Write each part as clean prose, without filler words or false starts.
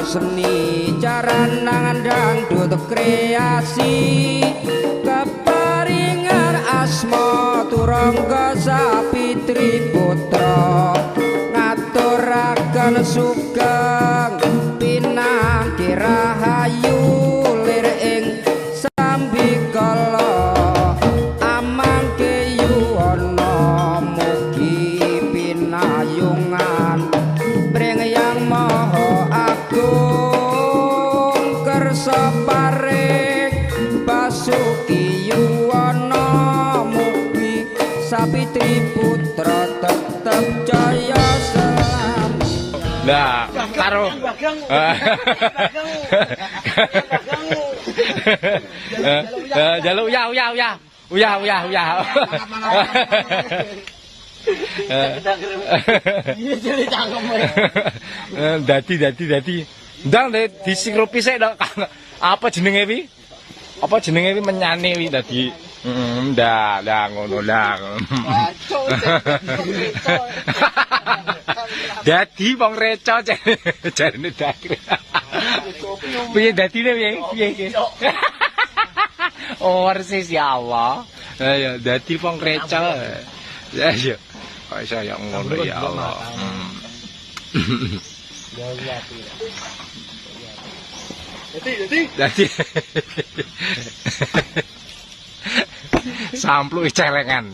Seni caranang dangdut kreasi keparingan asma turangga sapitri putra ngaturaken sugeng pinangki rahayu lir ing sambikala amangke yuwana mugi pinayungan bring yang maha agung kersa paring basuki yuwana mugi sapitri putra tetep jaya selam. Nah, karo jaluk uyah. Dadi. Ndang disikrupi sik apa jenenge wi? Apa jenenge wi menyane wi dadi. Ndak ngono lah. Dadi wong reca jarene dakir. Piye dadine piye? Oh, persis ya Allah. Ya dadi wong reca. Ya yo. Kok iso ya ngono ya Allah. Dadi. Sampluke celengan.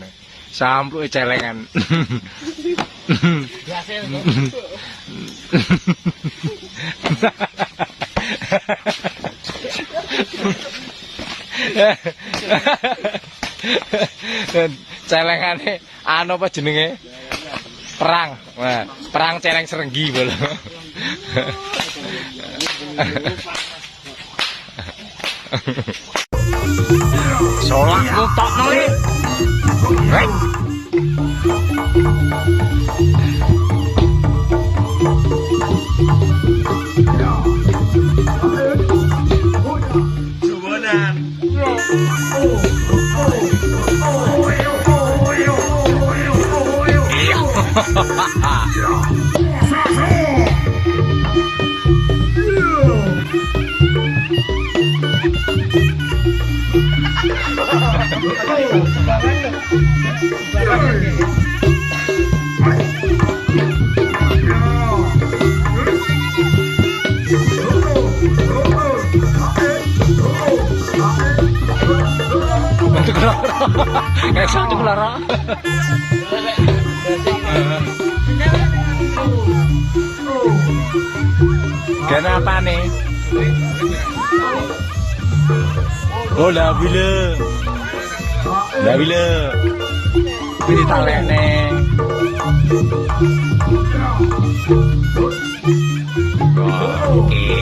Celengane anu apa jenenge? Perang. Nah, perang celeng serenggi bola. Solak ngutokno iki. Hei. Subonan. Satu kelara. Kenapa nih? Oh, lah bila. Lah bila. Pilih talene. Oke.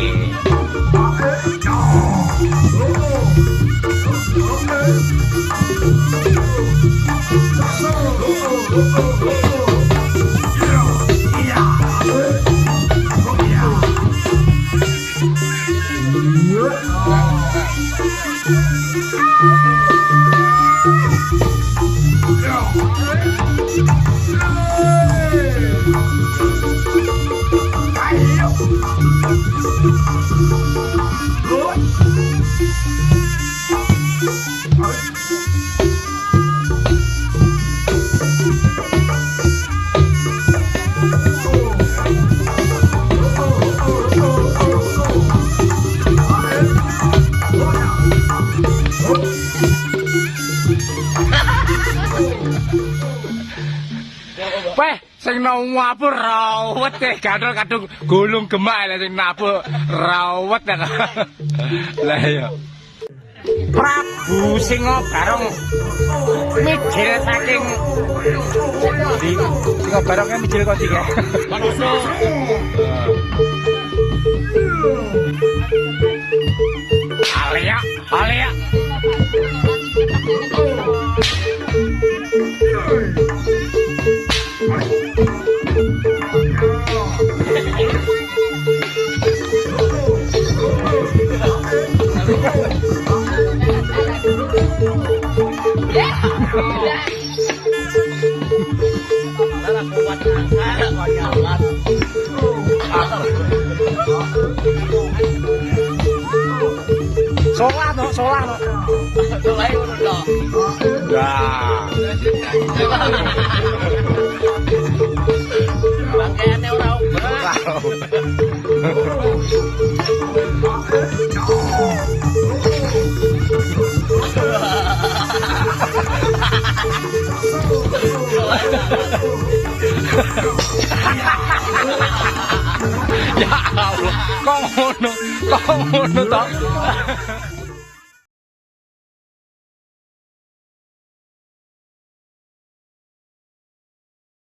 Weh, sing nabu rawat teh gadol kadung gulung gemak lah sing nabu rawat ya. Lah ya. Prabu Singa Barong mijil saking di Singa Barongnya mijil kok iki. Alia, alia. Solah no. Solah ngono to. Lah. Bangkeane ora ubah. Ya Allah, kok ngono toh?